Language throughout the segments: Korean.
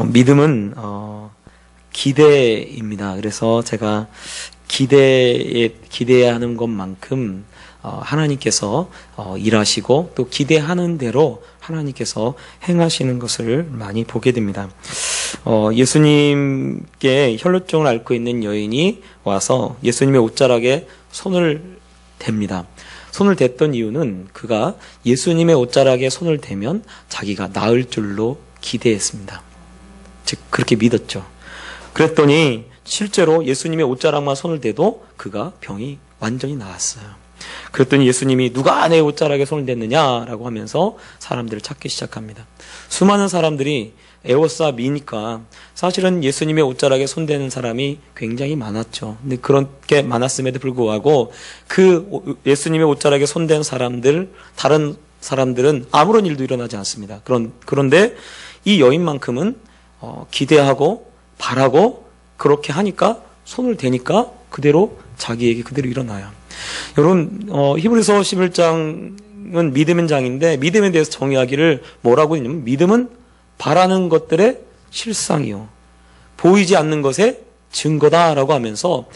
믿음은 기대입니다. 그래서 제가 기대해야 하는 것만큼 하나님께서 일하시고 또 기대하는 대로 하나님께서 행하시는 것을 많이 보게 됩니다. 예수님께 혈루증을 앓고 있는 여인이 와서 예수님의 옷자락에 손을 댑니다. 손을 댔던 이유는 그가 예수님의 옷자락에 손을 대면 자기가 나을 줄로 기대했습니다. 즉 그렇게 믿었죠. 그랬더니 실제로 예수님의 옷자락만 손을 대도 그가 병이 완전히 나았어요. 그랬더니 예수님이 누가 내 옷자락에 손을 댔느냐라고 하면서 사람들을 찾기 시작합니다. 수많은 사람들이 에워싸 미니까 사실은 예수님의 옷자락에 손대는 사람이 굉장히 많았죠. 근데 그렇게 많았음에도 불구하고 그 예수님의 옷자락에 손댄 사람들, 다른 사람들은 아무런 일도 일어나지 않습니다. 그런데 이 여인만큼은 기대하고 바라고 그렇게 하니까 손을 대니까 그대로 자기에게 그대로 일어나요. 여러분 히브리서 11장은 믿음의 장인데 믿음에 대해서 정의하기를 뭐라고 했냐면 믿음은 바라는 것들의 실상이요 보이지 않는 것의 증거다라고 하면서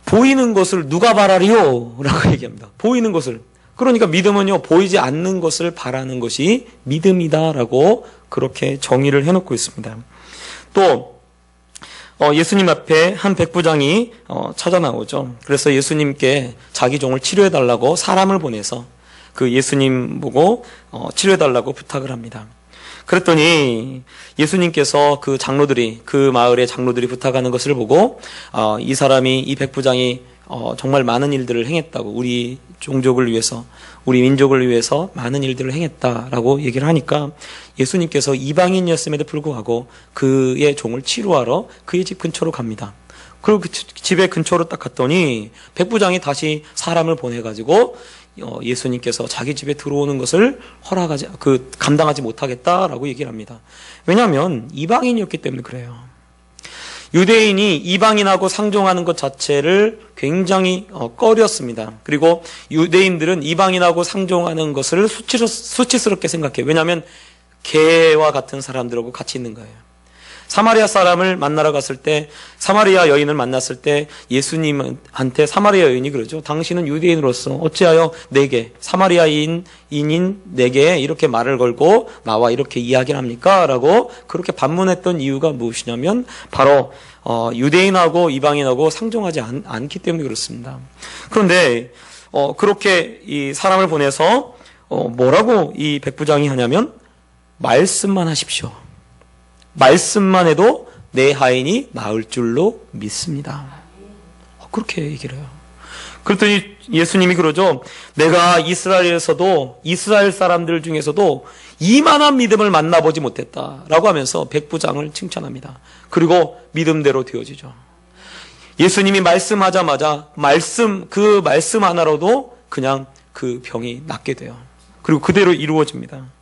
보이는 것을 누가 바라리요? 라고 얘기합니다. 보이는 것을. 그러니까 믿음은요 보이지 않는 것을 바라는 것이 믿음이다라고 그렇게 정의를 해놓고 있습니다. 또 예수님 앞에 한 백부장이 찾아 나오죠. 그래서 예수님께 자기 종을 치료해달라고 사람을 보내서 그 예수님 보고 치료해달라고 부탁을 합니다. 그랬더니 예수님께서 그 마을의 장로들이 부탁하는 것을 보고 이 백부장이 정말 많은 일들을 행했다고, 우리 종족을 위해서, 우리 민족을 위해서 많은 일들을 행했다라고 얘기를 하니까 예수님께서 이방인이었음에도 불구하고 그의 종을 치료하러 그의 집 근처로 갑니다. 그리고 그 집의 근처로 딱 갔더니 백부장이 다시 사람을 보내가지고 예수님께서 자기 집에 들어오는 것을 감당하지 못하겠다라고 얘기를 합니다. 왜냐하면 이방인이었기 때문에 그래요. 유대인이 이방인하고 상종하는 것 자체를 굉장히 꺼렸습니다. 그리고 유대인들은 이방인하고 상종하는 것을 수치스럽게 생각해요. 왜냐하면 개와 같은 사람들하고 같이 있는 거예요. 사마리아 사람을 만나러 갔을 때, 사마리아 여인을 만났을 때 예수님한테 사마리아 여인이 그러죠. 당신은 유대인으로서 어찌하여 내게, 사마리아인인 내게 이렇게 말을 걸고 나와 이렇게 이야기를 합니까? 라고 그렇게 반문했던 이유가 무엇이냐면 바로 유대인하고 이방인하고 상종하지 않기 때문에 그렇습니다. 그런데 그렇게 이 사람을 보내서 뭐라고 이 백부장이 하냐면 말씀만 하십시오. 말씀만 해도 내 하인이 나을 줄로 믿습니다. 그렇게 얘기를 해요. 그랬더니 예수님이 그러죠. 내가 이스라엘 사람들 중에서도 이만한 믿음을 만나보지 못했다라고 하면서 백부장을 칭찬합니다. 그리고 믿음대로 되어지죠. 예수님이 말씀하자마자 그 말씀 하나로도 그냥 그 병이 낫게 돼요. 그리고 그대로 이루어집니다.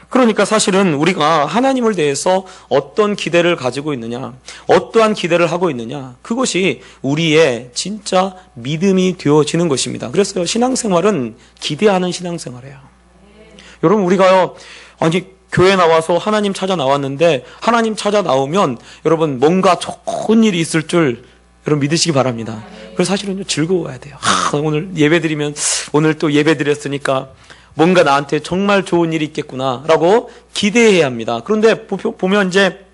그러니까 사실은 우리가 하나님을 대해서 어떤 기대를 가지고 있느냐, 어떠한 기대를 하고 있느냐, 그것이 우리의 진짜 믿음이 되어지는 것입니다. 그래서 신앙생활은 기대하는 신앙생활이에요. 여러분 우리가요, 교회 나와서 하나님 찾아 나왔는데 하나님 찾아 나오면 여러분 뭔가 좋은 일이 있을 줄 여러분 믿으시기 바랍니다. 그래서 사실은 즐거워야 돼요. 오늘 예배드리면 오늘 또 예배드렸으니까 뭔가 나한테 정말 좋은 일이 있겠구나라고 기대해야 합니다. 그런데 보면 이제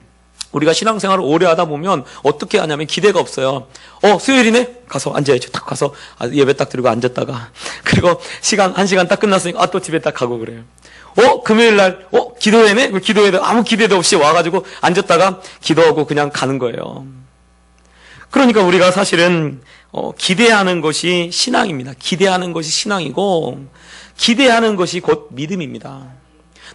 우리가 신앙생활을 오래 하다 보면 어떻게 하냐면 기대가 없어요. 수요일이네? 가서 앉아야죠. 딱 가서 예배 딱 드리고 앉았다가 그리고 한 시간 딱 끝났으니까 또 집에 딱 가고 그래요. 금요일 날 기도회네? 기도회도 아무 기대도 없이 와가지고 앉았다가 기도하고 그냥 가는 거예요. 그러니까 우리가 사실은 기대하는 것이 신앙입니다. 기대하는 것이 신앙이고 기대하는 것이 곧 믿음입니다.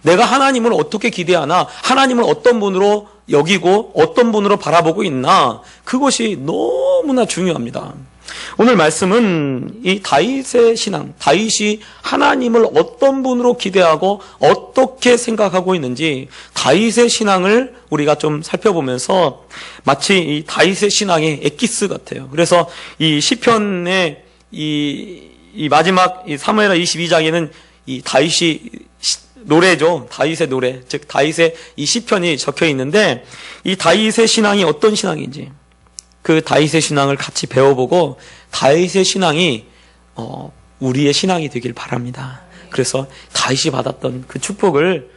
내가 하나님을 어떻게 기대하나, 하나님을 어떤 분으로 여기고 어떤 분으로 바라보고 있나, 그것이 너무나 중요합니다. 오늘 말씀은 이 다윗의 신앙, 다윗이 하나님을 어떤 분으로 기대하고 어떻게 생각하고 있는지 다윗의 신앙을 우리가 좀 살펴보면서 마치 이 다윗의 신앙의 엑기스 같아요. 그래서 이 시편의 이 마지막 이 사무엘하 22장에는 이 다윗이 노래죠. 다윗의 노래. 즉 다윗의 이 시편이 적혀 있는데 이 다윗의 신앙이 어떤 신앙인지 그 다윗의 신앙을 같이 배워보고 다윗의 신앙이 우리의 신앙이 되길 바랍니다. 그래서 다윗이 받았던 그 축복을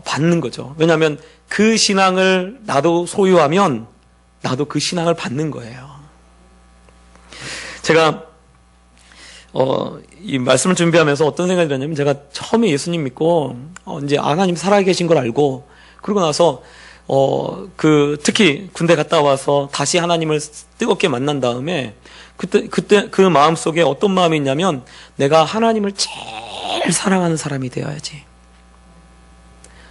받는 거죠. 왜냐하면 그 신앙을 나도 소유하면 나도 그 신앙을 받는 거예요. 제가 이 말씀을 준비하면서 어떤 생각이 들었냐면 제가 처음에 예수님 믿고 이제 하나님 살아계신 걸 알고 그러고 나서 특히 군대 갔다 와서 다시 하나님을 뜨겁게 만난 다음에 그때 그 마음 속에 어떤 마음이 있냐면 내가 하나님을 제일 사랑하는 사람이 되어야지.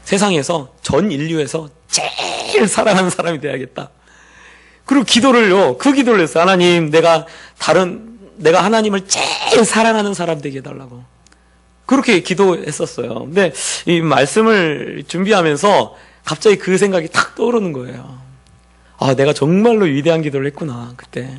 세상에서 전 인류에서 제일 사랑하는 사람이 되어야겠다. 그리고 그 기도를 했어요. 하나님, 내가 하나님을 제일 사랑하는 사람 되게 해달라고. 그렇게 기도했었어요. 근데 이 말씀을 준비하면서 갑자기 그 생각이 탁 떠오르는 거예요. 아, 내가 정말로 위대한 기도를 했구나, 그때.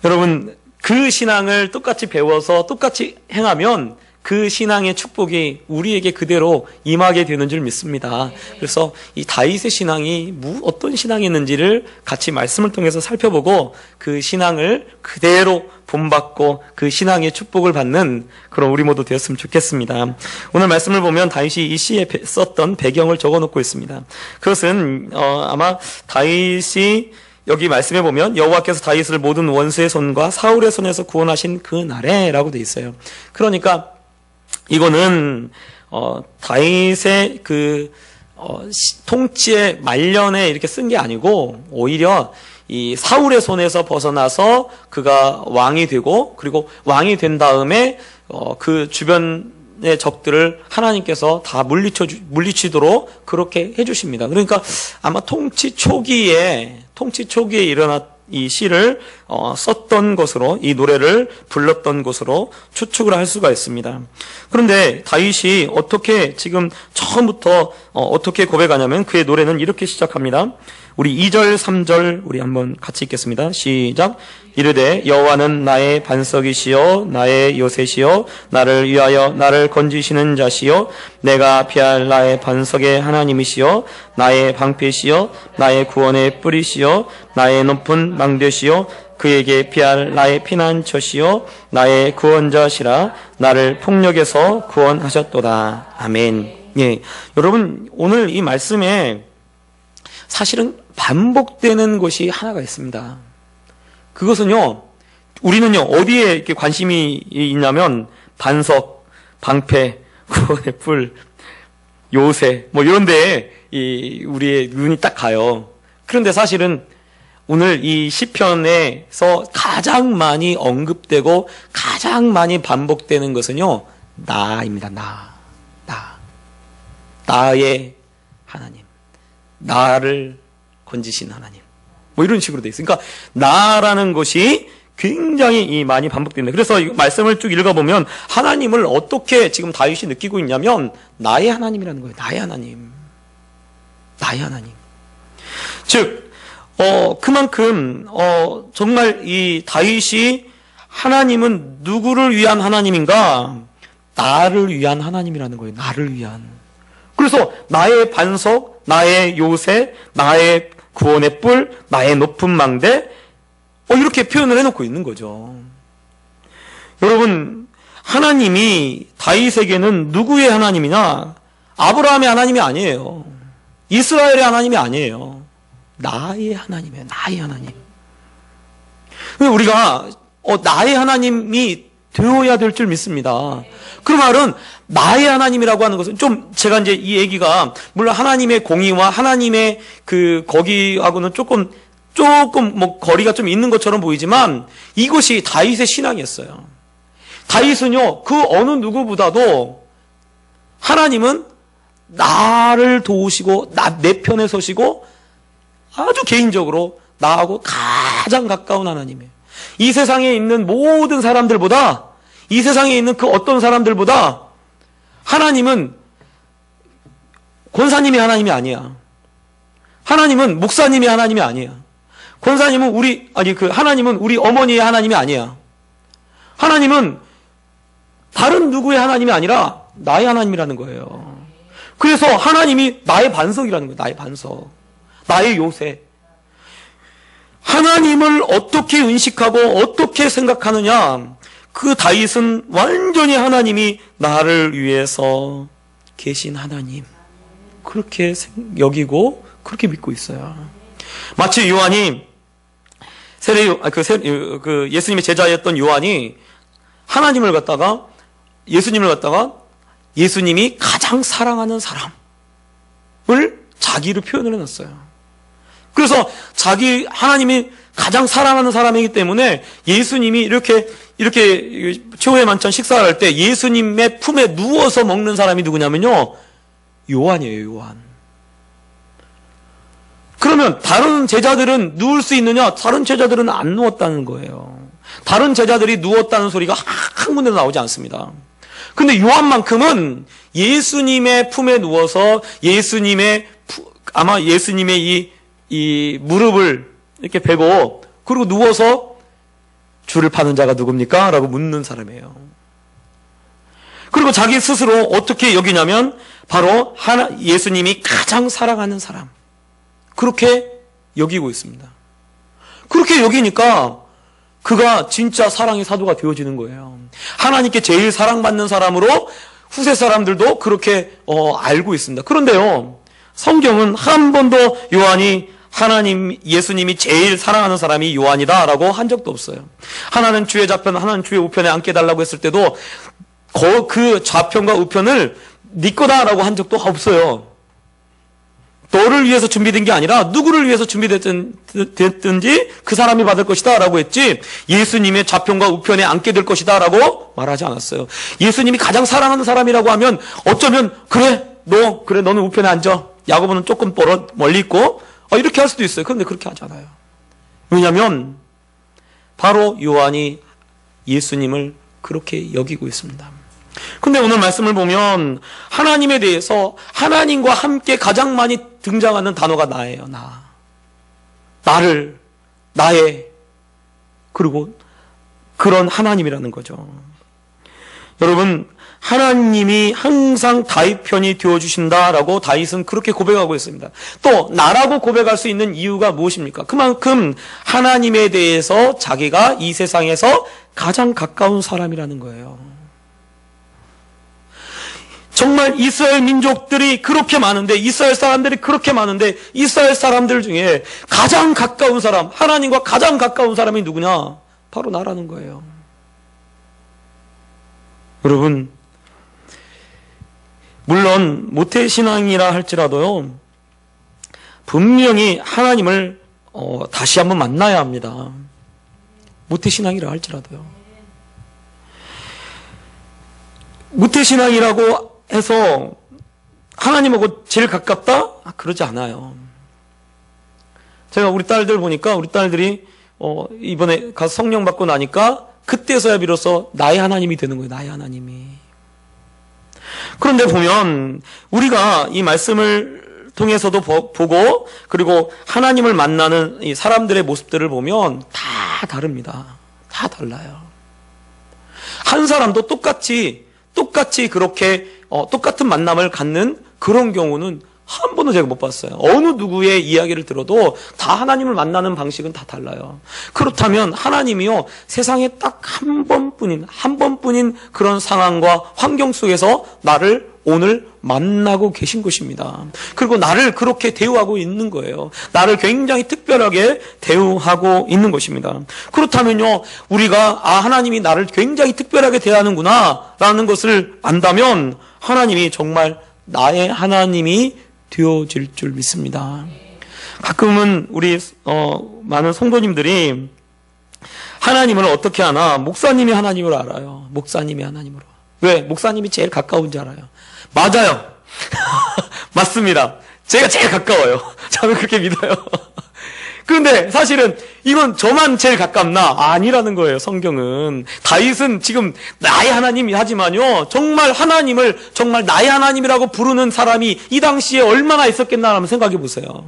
여러분, 그 신앙을 똑같이 배워서 똑같이 행하면 그 신앙의 축복이 우리에게 그대로 임하게 되는 줄 믿습니다. 그래서 이 다윗의 신앙이 어떤 신앙이었는지를 같이 말씀을 통해서 살펴보고 그 신앙을 그대로 본받고 그 신앙의 축복을 받는 그런 우리 모두 되었으면 좋겠습니다. 오늘 말씀을 보면 다윗이 이 시에 썼던 배경을 적어놓고 있습니다. 그것은 아마 다윗이 여기 말씀해 보면 여호와께서 다윗을 모든 원수의 손과 사울의 손에서 구원하신 그 날에라고 돼 있어요. 그러니까 이거는 다윗의 통치의 말년에 이렇게 쓴 게 아니고 오히려 이 사울의 손에서 벗어나서 그가 왕이 되고 그리고 왕이 된 다음에 그 주변의 적들을 하나님께서 다 물리치도록 그렇게 해주십니다. 그러니까 아마 통치 초기에 일어났 이 시를 썼던 것으로 이 노래를 불렀던 것으로 추측을 할 수가 있습니다. 그런데 다윗이 어떻게 지금 처음부터 어떻게 고백하냐면 그의 노래는 이렇게 시작합니다. 우리 2절 3절 우리 한번 같이 읽겠습니다. 시작. 이르되 여호와는 나의 반석이시요 나의 요새시요 나를 위하여 나를 건지시는 자시요 내가 피할 나의 반석의 하나님이시요 나의 방패시요 나의 구원의 뿌리시요 나의 높은 망대시요 그에게 피할 나의 피난처시요 나의 구원자시라 나를 폭력에서 구원하셨도다. 아멘. 예, 여러분 오늘 이 말씀에 사실은 반복되는 것이 하나가 있습니다. 그것은요, 우리는요, 어디에 이렇게 관심이 있냐면, 반석, 방패, 구원의 뿔, 요새, 이런 데에 우리의 눈이 딱 가요. 그런데 사실은 오늘 이 시편에서 가장 많이 언급되고 가장 많이 반복되는 것은요, 나입니다. 나의 하나님. 나를 건지신 하나님. 이런 식으로 돼 있어요. 그러니까 나라는 것이 굉장히 많이 반복됩니다. 그래서 이 말씀을 쭉 읽어보면 하나님을 어떻게 지금 다윗이 느끼고 있냐면 나의 하나님이라는 거예요. 나의 하나님. 즉 그만큼 정말 이 다윗이 하나님은 누구를 위한 하나님인가? 나를 위한 하나님이라는 거예요. 나를 위한. 그래서 나의 반석, 나의 요새, 나의 구원의 뿔, 나의 높은 망대, 이렇게 표현을 해놓고 있는 거죠. 여러분, 하나님이 다윗에게는 누구의 하나님이냐? 아브라함의 하나님이 아니에요. 이스라엘의 하나님이 아니에요. 나의 하나님이에요. 나의 하나님. 우리가 나의 하나님이 되어야 될 줄 믿습니다. 그 말은 나의 하나님이라고 하는 것은 좀 제가 이제 이 얘기가 물론 하나님의 공의와 하나님의 거기하고는 조금 거리가 좀 있는 것처럼 보이지만 이것이 다윗의 신앙이었어요. 다윗은요 그 어느 누구보다도 하나님은 나를 도우시고 내 편에 서시고 아주 개인적으로 나하고 가장 가까운 하나님이에요. 이 세상에 있는 모든 사람들보다 이 세상에 있는 그 어떤 사람들보다 하나님은 권사님이 하나님이 아니야. 하나님은 목사님이 하나님이 아니야. 권사님은 하나님은 우리 어머니의 하나님이 아니야. 하나님은 다른 누구의 하나님이 아니라 나의 하나님이라는 거예요. 그래서 하나님이 나의 반석이라는 거예요. 나의 반석. 나의 요새. 하나님을 어떻게 인식하고 어떻게 생각하느냐. 그 다윗은 완전히 하나님이 나를 위해서 계신 하나님. 그렇게 여기고 그렇게 믿고 있어요. 마치 요한이 예수님의 제자였던 요한이 하나님을 갖다가 예수님이 가장 사랑하는 사람을 자기를 표현을 해놨어요. 그래서 하나님이 가장 사랑하는 사람이기 때문에 예수님이 이렇게 최후의 만찬 식사를 할 때 예수님의 품에 누워서 먹는 사람이 누구냐면요, 요한이에요. 요한. 그러면 다른 제자들은 누울 수 있느냐? 다른 제자들은 안 누웠다는 거예요. 다른 제자들이 누웠다는 소리가 한 군데도 나오지 않습니다. 근데 요한만큼은 예수님의 품에 누워서 아마 예수님의 이 무릎을 이렇게 베고 그리고 누워서 주를 파는 자가 누굽니까? 라고 묻는 사람이에요. 그리고 자기 스스로 어떻게 여기냐면 바로 예수님이 가장 사랑하는 사람. 그렇게 여기고 있습니다. 그렇게 여기니까 그가 진짜 사랑의 사도가 되어지는 거예요. 하나님께 제일 사랑받는 사람으로 후세 사람들도 그렇게 알고 있습니다. 그런데요, 성경은 한 번도 요한이 예수님이 제일 사랑하는 사람이 요한이다라고 한 적도 없어요. 하나는 주의 좌편, 하나는 주의 우편에 앉게 해달라고 했을 때도 그 좌편과 우편을 네 거다라고 한 적도 없어요. 너를 위해서 준비된 게 아니라 누구를 위해서 준비됐든지 그 사람이 받을 것이다 라고 했지, 예수님의 좌편과 우편에 앉게 될 것이다 라고 말하지 않았어요. 예수님이 가장 사랑하는 사람이라고 하면 어쩌면 너는 우편에 앉아, 야고보는 조금 멀리 있고 이렇게 할 수도 있어요. 그런데 그렇게 하지 않아요. 왜냐하면 바로 요한이 예수님을 그렇게 여기고 있습니다. 근데 오늘 말씀을 보면 하나님에 대해서 하나님과 함께 가장 많이 등장하는 단어가 나예요. 나의 그리고 그런 하나님이라는 거죠. 여러분, 하나님이 항상 다윗 편이 되어주신다라고 다윗은 그렇게 고백하고 있습니다. 또 나라고 고백할 수 있는 이유가 무엇입니까? 그만큼 하나님에 대해서 자기가 이 세상에서 가장 가까운 사람이라는 거예요. 정말 이스라엘 민족들이 그렇게 많은데, 이스라엘 사람들이 그렇게 많은데, 이스라엘 사람들 중에 가장 가까운 사람, 하나님과 가장 가까운 사람이 누구냐? 바로 나라는 거예요. 여러분, 물론 모태신앙이라 할지라도요, 분명히 하나님을 다시 한번 만나야 합니다. 모태신앙이라 할지라도요. 모태신앙이라고 해서 하나님하고 제일 가깝다? 그러지 않아요. 제가 우리 딸들 보니까 우리 딸들이 이번에 가서 성령 받고 나니까 그때서야 비로소 나의 하나님이 되는 거예요. 나의 하나님이. 그런데 보면 우리가 이 말씀을 통해서도 보고 그리고 하나님을 만나는 이 사람들의 모습들을 보면 다 다릅니다. 다 달라요. 한 사람도 똑같이 그렇게 똑같은 만남을 갖는 그런 경우는 한 번도 제가 못 봤어요. 어느 누구의 이야기를 들어도 다 하나님을 만나는 방식은 다 달라요. 그렇다면 하나님이요, 세상에 딱 한 번뿐인 그런 상황과 환경 속에서 나를 오늘 만나고 계신 것입니다. 그리고 나를 그렇게 대우하고 있는 거예요. 나를 굉장히 특별하게 대우하고 있는 것입니다. 그렇다면요, 우리가 하나님이 나를 굉장히 특별하게 대하는구나 라는 것을 안다면 하나님이 정말 나의 하나님이 되어질 줄 믿습니다. 가끔은 우리 많은 성도님들이 하나님을 어떻게 하나? 목사님이 하나님을 알아요. 목사님이 하나님으로. 왜? 목사님이 제일 가까운지 알아요. 맞아요. 맞습니다. 제가 제일 가까워요. 저는 그렇게 믿어요. 그런데 사실은 이건 저만 제일 가깝나? 아니라는 거예요. 성경은. 다윗은 지금 나의 하나님이 하지만요, 정말 하나님을 정말 나의 하나님이라고 부르는 사람이 이 당시에 얼마나 있었겠나 하면 생각해 보세요.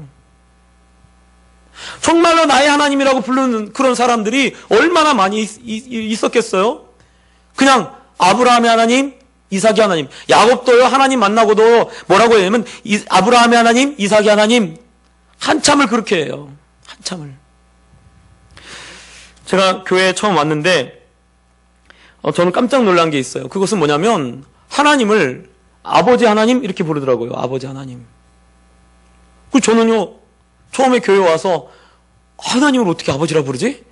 정말로 나의 하나님이라고 부르는 그런 사람들이 얼마나 많이 있었겠어요? 그냥 아브라함의 하나님, 이삭이 하나님. 야곱도요, 하나님 만나고도 뭐라고 해냐면, 아브라함의 하나님, 이삭이 하나님. 한참을 그렇게 해요. 한참을. 제가 교회에 처음 왔는데, 저는 깜짝 놀란 게 있어요. 그것은 뭐냐면, 하나님을 아버지 하나님 이렇게 부르더라고요. 아버지 하나님. 그 저는요, 처음에 교회 와서 하나님을 어떻게 아버지라 부르지?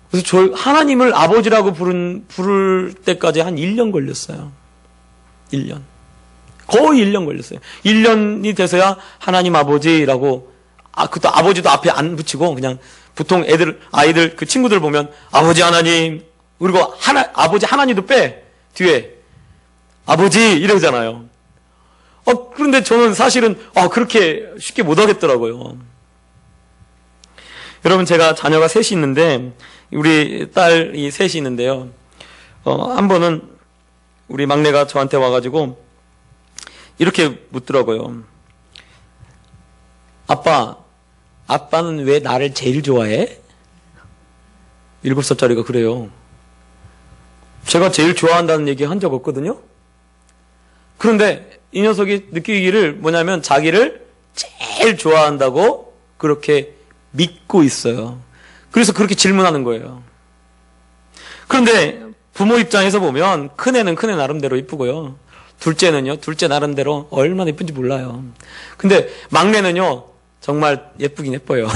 그래서 저 하나님을 아버지라고 부를 때까지 한 1년 걸렸어요. 1년. 거의 1년 걸렸어요. 1년이 돼서야 하나님 아버지라고, 그것도 아버지도 앞에 안 붙이고, 그냥 보통 아이들, 그 친구들 보면 아버지 하나님, 그리고 아버지 하나님도 빼, 뒤에. 아버지, 이러잖아요. 그런데 저는 사실은, 그렇게 쉽게 못 하겠더라고요. 여러분, 제가 자녀가 셋이 있는데, 우리 딸이 셋이 있는데요. 한 번은 우리 막내가 저한테 와가지고 이렇게 묻더라고요. 아빠는 왜 나를 제일 좋아해? 7살짜리가 그래요. 제가 제일 좋아한다는 얘기 한 적 없거든요. 그런데 이 녀석이 느끼기를 뭐냐면 자기를 제일 좋아한다고 그렇게 믿고 있어요. 그래서 그렇게 질문하는 거예요. 그런데 부모 입장에서 보면 큰애는 큰애 나름대로 이쁘고요. 둘째는요, 둘째 나름대로 얼마나 예쁜지 몰라요. 근데 막내는요, 정말 예쁘긴 예뻐요.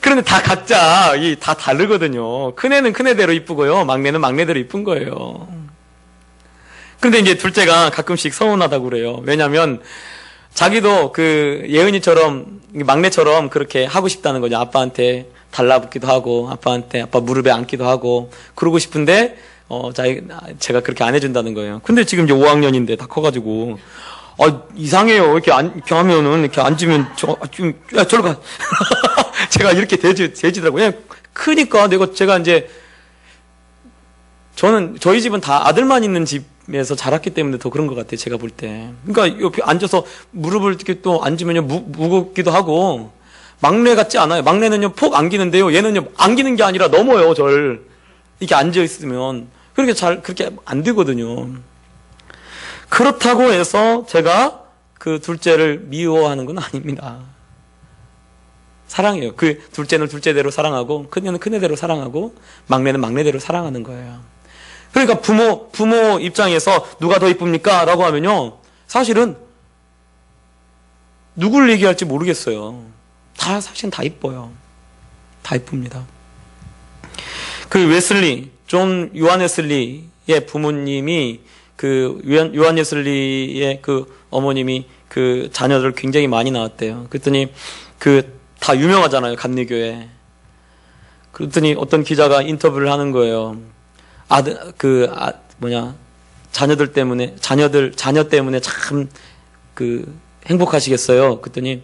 그런데 다 각자 다 다르거든요. 큰애는 큰애대로 이쁘고요. 막내는 막내대로 이쁜 거예요. 그런데 이제 둘째가 가끔씩 서운하다고 그래요. 왜냐면 자기도 그 예은이처럼 막내처럼 그렇게 하고 싶다는 거죠. 아빠한테 달라붙기도 하고 아빠 무릎에 앉기도 하고 그러고 싶은데 제가 그렇게 안 해준다는 거예요. 근데 지금 이제 5학년인데 다 커가지고 이상해요. 이렇게 하면은 이렇게 앉으면 저로 가. 제가 이렇게 대지더라고요. 그냥 크니까 제가 이제 저희 집은 다 아들만 있는 집에서 자랐기 때문에 더 그런 것 같아요. 제가 볼 때. 그러니까 옆에 앉아서 무릎을 이렇게 또 앉으면요 무겁기도 하고 막내 같지 않아요. 막내는요 폭 안기는데요. 얘는요 안기는 게 아니라 넘어요. 절 이렇게 앉아 있으면 그렇게 안 되거든요. 그렇다고 해서 제가 그 둘째를 미워하는 건 아닙니다. 사랑해요. 그 둘째는 둘째대로 사랑하고 큰애는 큰애대로 사랑하고 막내는 막내대로 사랑하는 거예요. 그러니까 부모 입장에서 누가 더 이쁩니까? 라고 하면요. 사실은 누굴 얘기할지 모르겠어요. 사실은 다 이뻐요. 다 이쁩니다. 그 존 요한 웨슬리의 부모님이 요한 웨슬리의 그 어머님이 그 자녀들 굉장히 많이 낳았대요. 그랬더니 다 유명하잖아요. 감리교회. 그랬더니 어떤 기자가 인터뷰를 하는 거예요. 자녀 때문에 참 행복하시겠어요. 그랬더니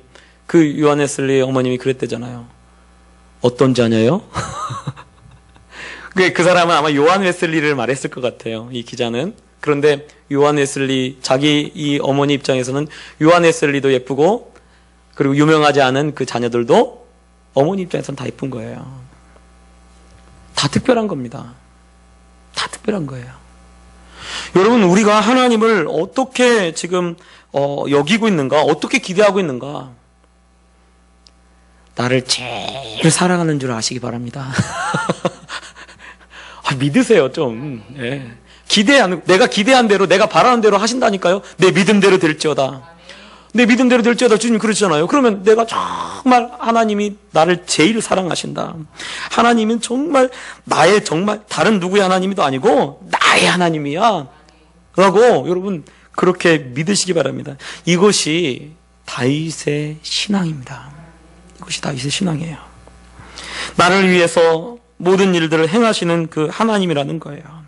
요한 웨슬리 어머님이 그랬대잖아요. 어떤 자녀요? 그 사람은 아마 요한 웨슬리를 말했을 것 같아요. 이 기자는. 그런데 요한 웨슬리, 자기 이 어머니 입장에서는 요한 웨슬리도 예쁘고 그리고 유명하지 않은 그 자녀들도 어머니 입장에서는 다 예쁜 거예요. 다 특별한 겁니다. 다 특별한 거예요. 여러분, 우리가 하나님을 어떻게 지금 여기고 있는가? 어떻게 기대하고 있는가? 나를 제일 사랑하는 줄 아시기 바랍니다. 믿으세요, 좀. 예. 내가 기대한 대로, 내가 바라는 대로 하신다니까요? 내 믿음대로 될지어다. 내 믿음대로 될지어다. 주님 그러시잖아요. 그러면 내가 정말 하나님이 나를 제일 사랑하신다. 하나님은 정말 다른 누구의 하나님도 아니고 나의 하나님이야. 라고 여러분 그렇게 믿으시기 바랍니다. 이것이 다윗의 신앙입니다. 이것이 다윗의 신앙이에요. 나를 위해서 모든 일들을 행하시는 그 하나님이라는 거예요.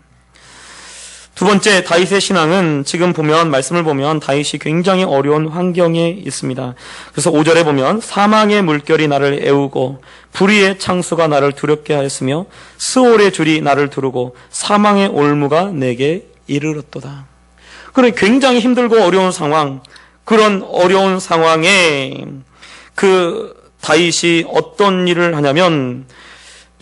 두 번째, 다윗의 신앙은 지금 말씀을 보면 다윗이 굉장히 어려운 환경에 있습니다. 그래서 5절에 보면 사망의 물결이 나를 애우고 불의의 창수가 나를 두렵게 하였으며 스올의 줄이 나를 두르고 사망의 올무가 내게 이르렀도다. 그런 굉장히 힘들고 어려운 상황, 그런 어려운 상황에 다윗이 어떤 일을 하냐면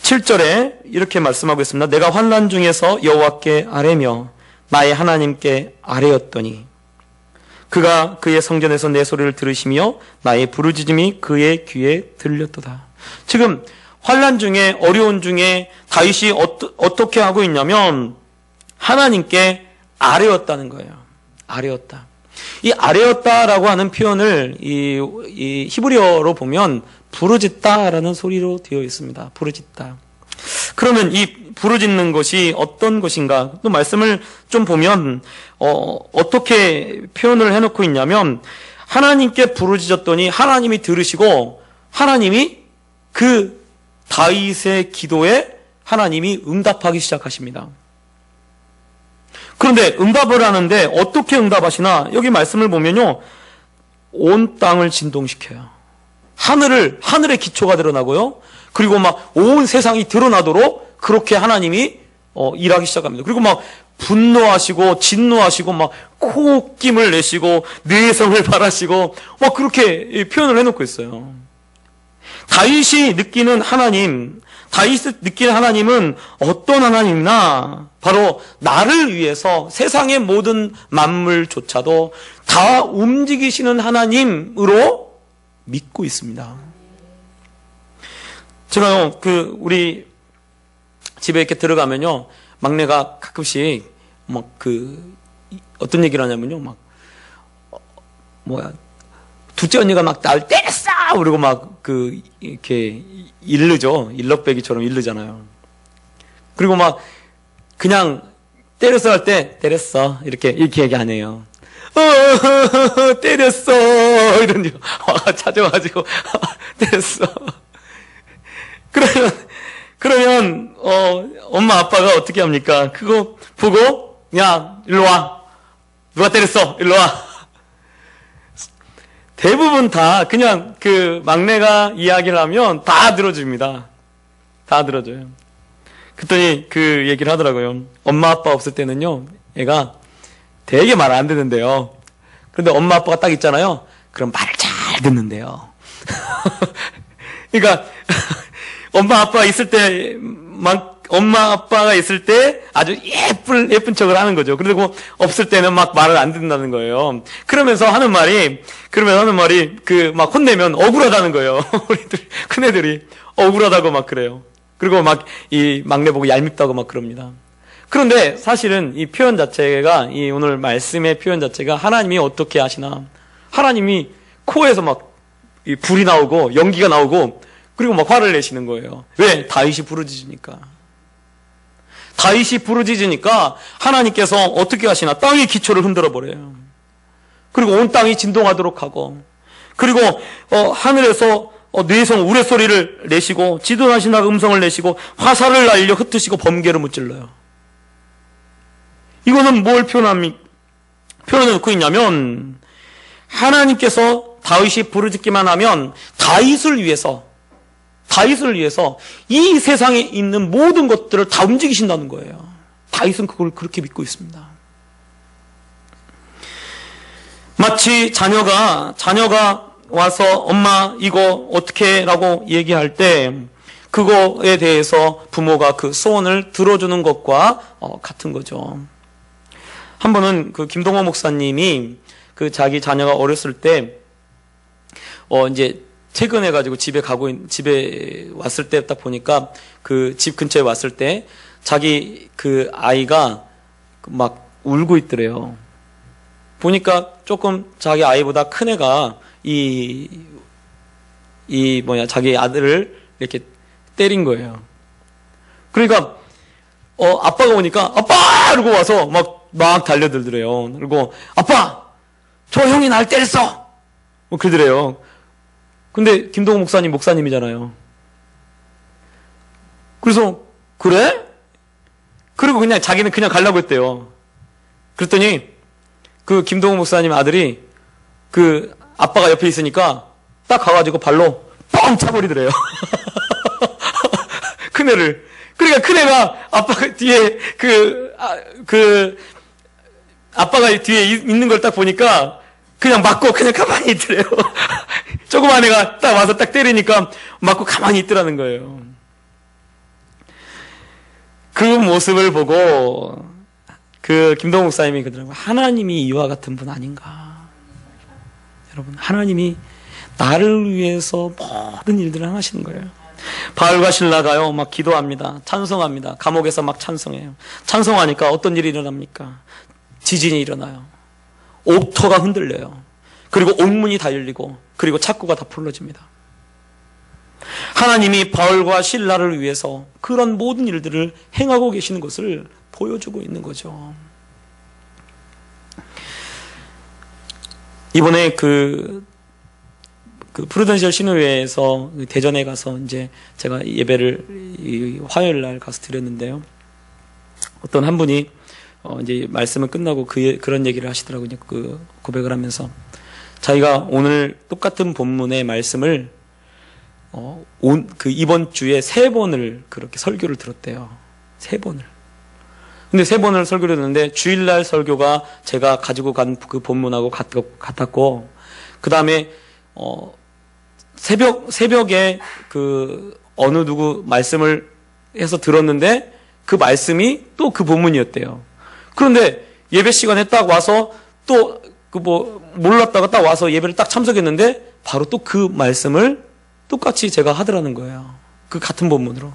7절에 이렇게 말씀하고 있습니다. 내가 환난 중에서 여호와께 아뢰며 나의 하나님께 아뢰었더니 그가 그의 성전에서 내 소리를 들으시며 나의 부르짖음이 그의 귀에 들렸도다. 지금 환난 중에, 어려운 중에 다윗이 어떻게 하고 있냐면 하나님께 아뢰었다는 거예요. 아뢰었다. 이 아뢰었다라고 하는 표현을 이 히브리어로 보면 부르짖다라는 소리로 되어 있습니다. 부르짖다. 그러면 이 부르짖는 것이 어떤 것인가? 또 말씀을 좀 보면 어떻게 표현을 해놓고 있냐면 하나님께 부르짖었더니 하나님이 들으시고 하나님이 그 다윗의 기도에 하나님이 응답하기 시작하십니다. 그런데 응답을 하는데 어떻게 응답하시나? 여기 말씀을 보면요, 온 땅을 진동시켜요. 하늘의 기초가 드러나고요. 그리고 막 온 세상이 드러나도록 그렇게 하나님이 일하기 시작합니다. 그리고 막 분노하시고 진노하시고 막 코김을 내시고 뇌성을 발하시고 막 그렇게 표현을 해놓고 있어요. 다윗이 느끼는 하나님은 어떤 하나님이나 바로 나를 위해서 세상의 모든 만물조차도 다 움직이시는 하나님으로 믿고 있습니다. 제가요, 우리 집에 이렇게 들어가면요, 막내가 가끔씩 어떤 얘기를 하냐면요, 둘째 언니가 막 날 때렸어! 그리고 이렇게 일러빼기처럼 일르잖아요. 그리고 그냥 때렸어 할 때, 때렸어. 이렇게 얘기 안 해요. 때렸어! 이런, 찾아와가지고, 때렸어. 그러면, 엄마, 아빠가 어떻게 합니까? 그거 보고, 야, 일로 와. 누가 때렸어? 일로 와. 대부분 다 그냥 막내가 이야기를 하면 다 들어줍니다. 다 들어줘요. 그랬더니 그 얘기를 하더라고요. 엄마 아빠 없을 때는요, 애가 되게 말 안 듣는데요. 그런데 엄마 아빠가 딱 있잖아요. 그럼 말을 잘 듣는데요. 그러니까 엄마 아빠가 있을 때 아주 예쁜 척을 하는 거죠. 그리고 없을 때는 막 말을 안 듣는다는 거예요. 그러면서 하는 말이 막 혼내면 억울하다는 거예요. 우리들, 큰애들이 억울하다고 막 그래요. 그리고 이 막내 보고 얄밉다고 막 그럽니다. 그런데 사실은 이 표현 자체가, 이 오늘 말씀의 표현 자체가 하나님이 어떻게 하시나. 하나님이 코에서 이 불이 나오고 연기가 나오고 그리고 화를 내시는 거예요. 왜? 다윗이 부르짖으니까. 다윗이 부르짖으니까 하나님께서 어떻게 하시나? 땅의 기초를 흔들어 버려요. 그리고 온 땅이 진동하도록 하고, 그리고 하늘에서 뇌성 우레소리를 내시고 지도하시나 음성을 내시고 화살을 날려 흩으시고 번개를 무찔러요. 이거는 뭘 표현해 놓고 있냐면 하나님께서 다윗이 부르짖기만 하면 다윗을 위해서 이 세상에 있는 모든 것들을 다 움직이신다는 거예요. 다윗은 그걸 그렇게 믿고 있습니다. 마치 자녀가 와서 엄마 이거 어떻게 라고 얘기할 때 그거에 대해서 부모가 그 소원을 들어주는 것과 같은 거죠. 한 번은 김동호 목사님이 자기 자녀가 어렸을 때 이제 퇴근해가지고 집에 왔을 때 딱 보니까 집 근처에 왔을 때 자기 아이가 막 울고 있더래요. 보니까 조금 자기 아이보다 큰 애가 자기 아들을 이렇게 때린 거예요. 그러니까 아빠가 오니까 아빠! 이러고 와서 막 달려들더래요. 그리고 아빠! 저 형이 날 때렸어! 그러더래요. 근데 김동호 목사님이잖아요. 그래서 그래? 그리고 그냥 자기는 그냥 가려고 했대요. 그랬더니 김동호 목사님 아들이 아빠가 옆에 있으니까 딱 가가지고 발로 뻥 차버리더래요. 큰애를. 그러니까 큰애가 아빠가 뒤에 아빠가 뒤에 있는 걸 딱 보니까 그냥 맞고 그냥 가만히 있더래요. 조그만 애가 딱 와서 딱 때리니까 맞고 가만히 있더라는 거예요. 그 모습을 보고 그 김동욱 목사님이 그러더라고요. 하나님이 이와 같은 분 아닌가. 여러분, 하나님이 나를 위해서 모든 일들을 하시는 거예요. 바울과 실라가요, 막 기도합니다. 찬송합니다. 감옥에서 막 찬송해요. 찬송하니까 어떤 일이 일어납니까? 지진이 일어나요. 옥토가 흔들려요. 그리고 옥문이 다 열리고, 그리고 창고가 다 풀어집니다. 하나님이 바울과 실라를 위해서 그런 모든 일들을 행하고 계시는 것을 보여주고 있는 거죠. 이번에 그 프루덴셜 신의회에서 대전에 가서 이제 제가 예배를 화요일 날 가서 드렸는데요. 어떤 한 분이 이제 말씀을 끝나고 그런 얘기를 하시더라고요. 그 고백을 하면서 자기가 오늘 똑같은 본문의 말씀을 이번 주에 3번을 그렇게 설교를 들었대요. 3번을. 근데 3번을 설교를 듣는데 주일날 설교가 제가 가지고 간 그 본문하고 같았고, 그 다음에 새벽에 그 어느 누구 말씀을 해서 들었는데 그 말씀이 또 그 본문이었대요. 그런데 예배 시간에 딱 와서 또 몰랐다가 딱 와서 예배를 딱 참석했는데 바로 또 그 말씀을 똑같이 제가 하더라는 거예요. 그 같은 본문으로.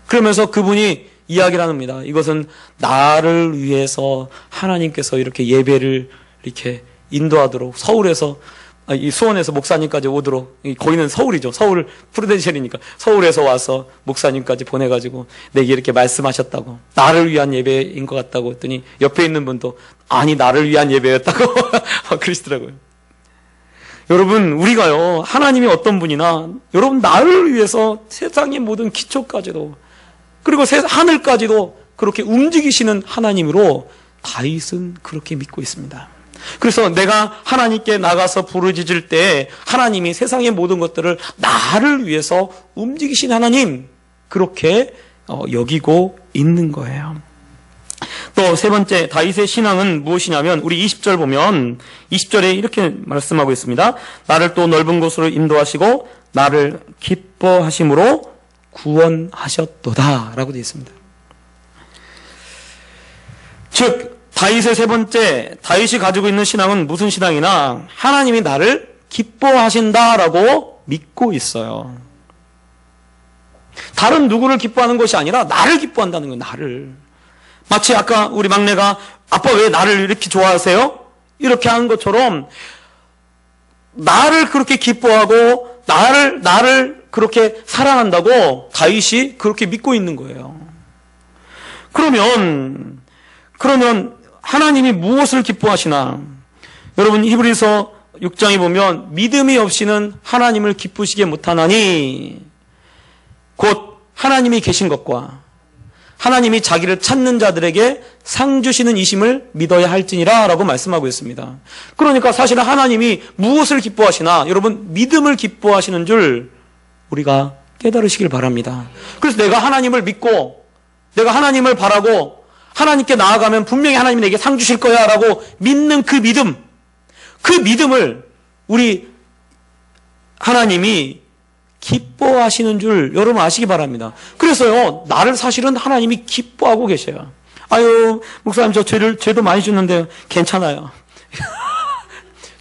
그러면서 그분이 이야기를 합니다. 이것은 나를 위해서 하나님께서 이렇게 예배를 이렇게 인도하도록 서울에서 이 수원에서 목사님까지 오도록, 거기는 서울이죠. 서울 프루덴셜이니까 서울에서 와서 목사님까지 보내가지고 내게 이렇게 말씀하셨다고, 나를 위한 예배인 것 같다고 했더니 옆에 있는 분도 아니 나를 위한 예배였다고 그러시더라고요. 여러분, 우리가요 하나님이 어떤 분이나 여러분 나를 위해서 세상의 모든 기초까지도, 그리고 하늘까지도 그렇게 움직이시는 하나님으로 다윗은 그렇게 믿고 있습니다. 그래서 내가 하나님께 나가서 부르짖을 때 하나님이 세상의 모든 것들을 나를 위해서 움직이신 하나님, 그렇게 여기고 있는 거예요. 또 세 번째, 다윗의 신앙은 무엇이냐면 우리 20절 보면 20절에 이렇게 말씀하고 있습니다. 나를 또 넓은 곳으로 인도하시고 나를 기뻐하심으로 구원하셨도다 라고 되어 있습니다. 즉 다윗의 세 번째, 다윗이 가지고 있는 신앙은 무슨 신앙이나 하나님이 나를 기뻐하신다라고 믿고 있어요. 다른 누구를 기뻐하는 것이 아니라 나를 기뻐한다는 거예요. 나를. 마치 아까 우리 막내가 아빠 왜 나를 이렇게 좋아하세요? 이렇게 하는 것처럼 나를 그렇게 기뻐하고 나를 그렇게 사랑한다고 다윗이 그렇게 믿고 있는 거예요. 그러면 하나님이 무엇을 기뻐하시나? 여러분 히브리서 6장에 보면 믿음이 없이는 하나님을 기쁘시게 못하나니 곧 하나님이 계신 것과 하나님이 자기를 찾는 자들에게 상 주시는 이심을 믿어야 할지니라 라고 말씀하고 있습니다. 그러니까 사실은 하나님이 무엇을 기뻐하시나? 여러분 믿음을 기뻐하시는 줄 우리가 깨달으시길 바랍니다. 그래서 내가 하나님을 믿고 내가 하나님을 바라고 하나님께 나아가면 분명히 하나님이 내게 상 주실 거야 라고 믿는 그 믿음을 우리 하나님이 기뻐하시는 줄 여러분 아시기 바랍니다. 그래서요, 나를 사실은 하나님이 기뻐하고 계셔요. 아유, 목사님 저 죄도 많이 줬는데 괜찮아요.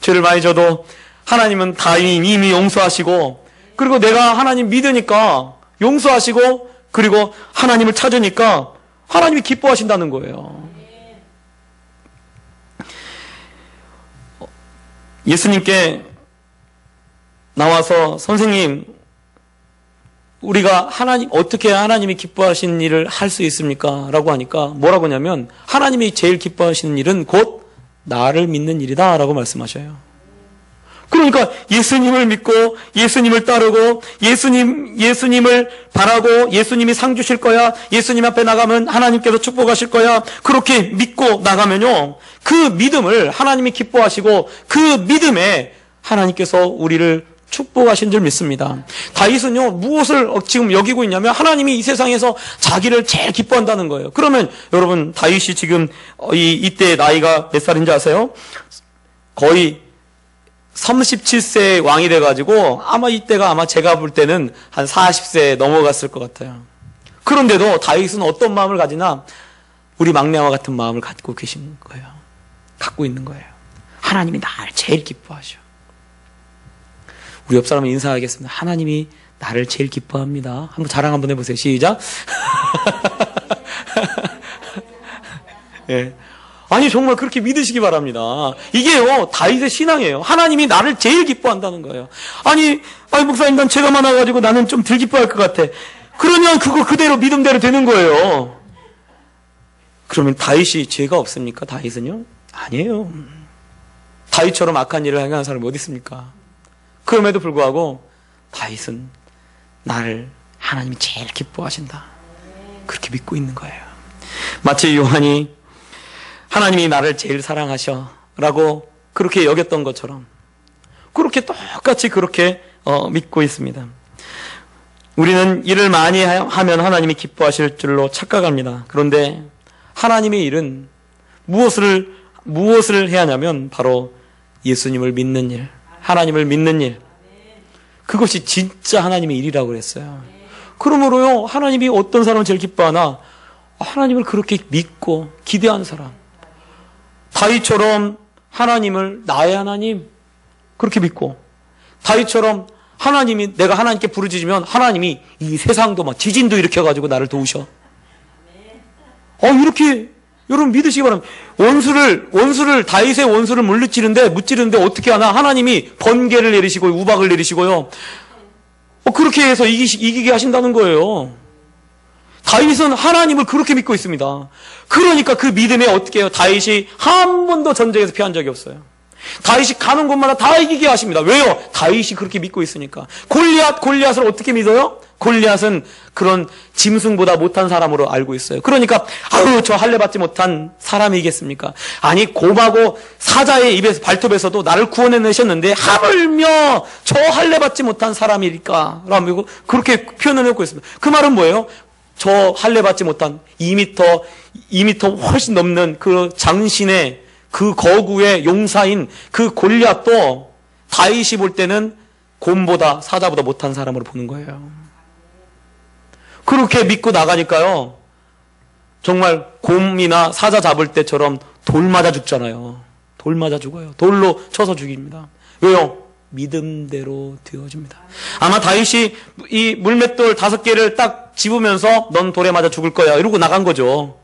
죄를 많이 져도 하나님은 다 이미 용서하시고, 그리고 내가 하나님 믿으니까 용서하시고, 그리고 하나님을 찾으니까 하나님이 기뻐하신다는 거예요. 예수님께 나와서 선생님, 우리가 어떻게 하나님이 기뻐하시는 일을 할 수 있습니까? 라고 하니까 뭐라고 하냐면 하나님이 제일 기뻐하시는 일은 곧 나를 믿는 일이다 라고 말씀하셔요. 그러니까 예수님을 믿고 예수님을 따르고 예수님을 바라고 예수님이 상 주실 거야, 예수님 앞에 나가면 하나님께서 축복하실 거야, 그렇게 믿고 나가면요, 그 믿음을 하나님이 기뻐하시고 그 믿음에 하나님께서 우리를 축복하신 줄 믿습니다. 다윗은요, 무엇을 지금 여기고 있냐면 하나님이 이 세상에서 자기를 제일 기뻐한다는 거예요. 그러면 여러분 다윗이 지금 이때 나이가 몇 살인지 아세요? 거의 37세 왕이 돼가지고 아마 이때가 제가 볼 때는 한 40세 넘어갔을 것 같아요. 그런데도 다윗은 어떤 마음을 가지나 우리 막내와 같은 마음을 갖고 계신 거예요. 갖고 있는 거예요. 하나님이 나를 제일 기뻐하셔. 우리 옆 사람은 인사하겠습니다. 하나님이 나를 제일 기뻐합니다. 한번 자랑 한번 해보세요. 시작. 예. 아니 정말 그렇게 믿으시기 바랍니다. 이게요 다윗의 신앙이에요. 하나님이 나를 제일 기뻐한다는 거예요. 아니 목사님 난 죄가 많아가지고 나는 좀 덜 기뻐할 것 같아. 그러면 그거 그대로 믿음대로 되는 거예요. 그러면 다윗이 죄가 없습니까? 다윗은요? 아니에요. 다윗처럼 악한 일을 행하는 사람이 어디 있습니까? 그럼에도 불구하고 다윗은 나를 하나님이 제일 기뻐하신다. 그렇게 믿고 있는 거예요. 마치 요한이 하나님이 나를 제일 사랑하셔 라고 그렇게 여겼던 것처럼 그렇게 똑같이 그렇게 믿고 있습니다. 우리는 일을 많이 하면 하나님이 기뻐하실 줄로 착각합니다. 그런데 하나님의 일은 무엇을 해야 하냐면 바로 예수님을 믿는 일, 하나님을 믿는 일, 그것이 진짜 하나님의 일이라고 그랬어요. 그러므로요 하나님이 어떤 사람을 제일 기뻐하나? 하나님을 그렇게 믿고 기대하는 사람. 다윗처럼 하나님을 나의 하나님 그렇게 믿고, 다윗처럼 하나님이 내가 하나님께 부르짖으면 하나님이 이 세상도 막 지진도 일으켜가지고 나를 도우셔. 이렇게 여러분 믿으시기 바랍니다. 원수를 다윗의 원수를 무찌르는데 어떻게 하나? 하나님이 번개를 내리시고 우박을 내리시고요. 그렇게 해서 이기게 하신다는 거예요. 다윗은 하나님을 그렇게 믿고 있습니다. 그러니까 그 믿음에 어떻게 해요? 다윗이 한 번도 전쟁에서 피한 적이 없어요. 다윗이 가는 곳마다 다 이기게 하십니다. 왜요? 다윗이 그렇게 믿고 있으니까. 골리앗을 어떻게 믿어요? 골리앗은 그런 짐승보다 못한 사람으로 알고 있어요. 그러니까 저 할례 받지 못한 사람이겠습니까? 아니 곰하고 사자의 입에서 발톱에서도 나를 구원해내셨는데 하물며 저 할례 받지 못한 사람일까? 라고 그렇게 표현을 하고 있습니다. 그 말은 뭐예요? 저 할례 받지 못한 2m 훨씬 넘는 그 장신의 그 거구의 용사인 그 골리앗도 다윗이 볼 때는 곰보다 사자보다 못한 사람으로 보는 거예요. 그렇게 믿고 나가니까요 정말 곰이나 사자 잡을 때처럼 돌 맞아 죽잖아요. 돌 맞아 죽어요. 돌로 쳐서 죽입니다. 왜요? 믿음대로 되어집니다. 아마 다윗이 이 물맷돌 5개를 딱 집으면서 넌 돌에 맞아 죽을 거야 이러고 나간 거죠.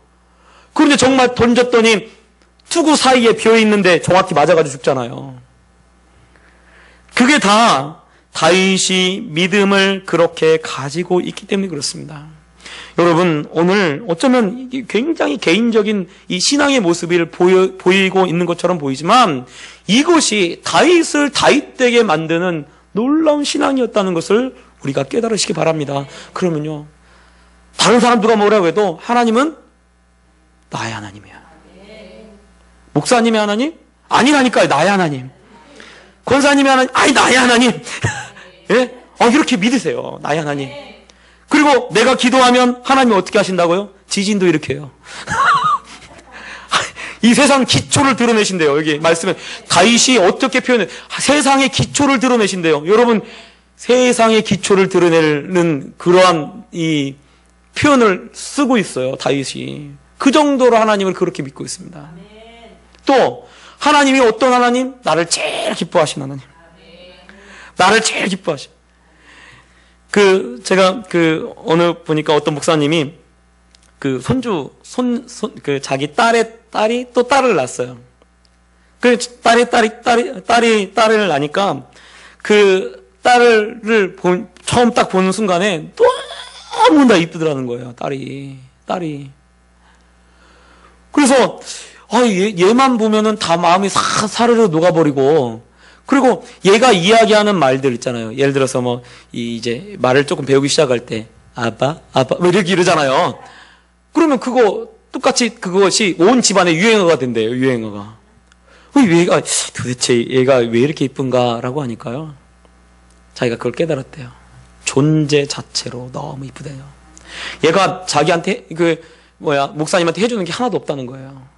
그런데 정말 던졌더니 투구 사이에 비어있는데 정확히 맞아가지고 죽잖아요. 그게 다 다윗이 믿음을 그렇게 가지고 있기 때문에 그렇습니다. 여러분 오늘 어쩌면 이게 굉장히 개인적인 이 신앙의 모습을 보이고 있는 것처럼 보이지만 이것이 다윗을 다윗되게 만드는 놀라운 신앙이었다는 것을 우리가 깨달으시기 바랍니다. 그러면요 다른 사람 누가 뭐라고 해도 하나님은 나의 하나님이야. 목사님의 하나님? 아니라니까요. 나의 하나님. 권사님의 하나님? 아니 나의 하나님. 예? 이렇게 믿으세요. 나의 하나님. 그리고 내가 기도하면 하나님이 어떻게 하신다고요? 지진도 일으켜요. 이 세상 기초를 드러내신대요. 여기 말씀에 다윗이 어떻게 표현해? 세상의 기초를 드러내신대요. 여러분 세상의 기초를 드러내는 그러한 이 표현을 쓰고 있어요. 다윗이. 그 정도로 하나님을 그렇게 믿고 있습니다. 또 하나님이 어떤 하나님? 나를 제일 기뻐하신 하나님. 나를 제일 기뻐하신. 제가 어느 보니까 어떤 목사님이 자기 딸이 또 딸을 낳았어요. 딸을 낳으니까 그 딸을 처음 딱 보는 순간에 너무나 이쁘더라는 거예요. 딸이. 그래서 얘만 보면은 다 마음이 사르르 녹아버리고, 그리고 얘가 이야기하는 말들 있잖아요. 예를 들어서 이제 말을 조금 배우기 시작할 때, 아빠, 이렇게 이러잖아요. 그러면 그것이 온 집안의 유행어가 된대요, 유행어가. 도대체 얘가 왜 이렇게 이쁜가라고 하니까요. 자기가 그걸 깨달았대요. 존재 자체로 너무 이쁘대요. 얘가 자기한테, 목사님한테 해주는 게 하나도 없다는 거예요.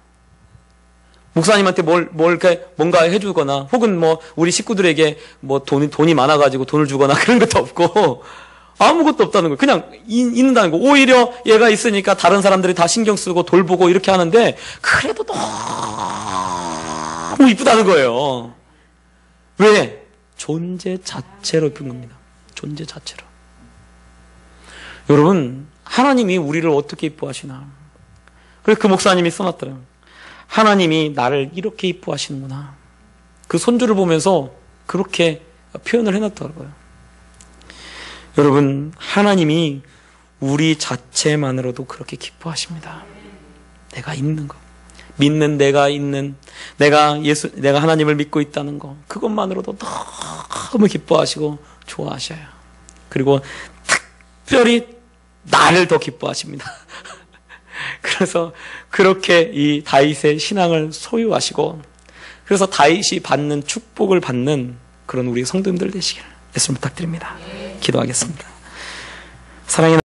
목사님한테 뭔가 해주거나, 혹은 우리 식구들에게 돈이 많아가지고 돈을 주거나 그런 것도 없고, 아무것도 없다는 거예요. 그냥 있는다는 거. 오히려 얘가 있으니까 다른 사람들이 다 신경 쓰고 돌보고 이렇게 하는데 그래도 너무 이쁘다는 거예요. 왜? 존재 자체로 이쁜 겁니다. 존재 자체로. 여러분, 하나님이 우리를 어떻게 이뻐하시나. 그래서 그 목사님이 써놨더라고요. 하나님이 나를 이렇게 이뻐하시는구나. 그 손주를 보면서 그렇게 표현을 해놨더라고요. 여러분, 하나님이 우리 자체만으로도 그렇게 기뻐하십니다. 내가 있는 것, 믿는 내가 있는, 내가 하나님을 믿고 있다는 것, 그것만으로도 너무 기뻐하시고 좋아하셔요. 그리고 특별히 나를 더 기뻐하십니다. 그래서 그렇게 이 다윗의 신앙을 소유하시고, 그래서 다윗이 받는 축복을 받는 그런 우리 성도님들 되시길 예수님 부탁드립니다. 기도하겠습니다. 사랑하는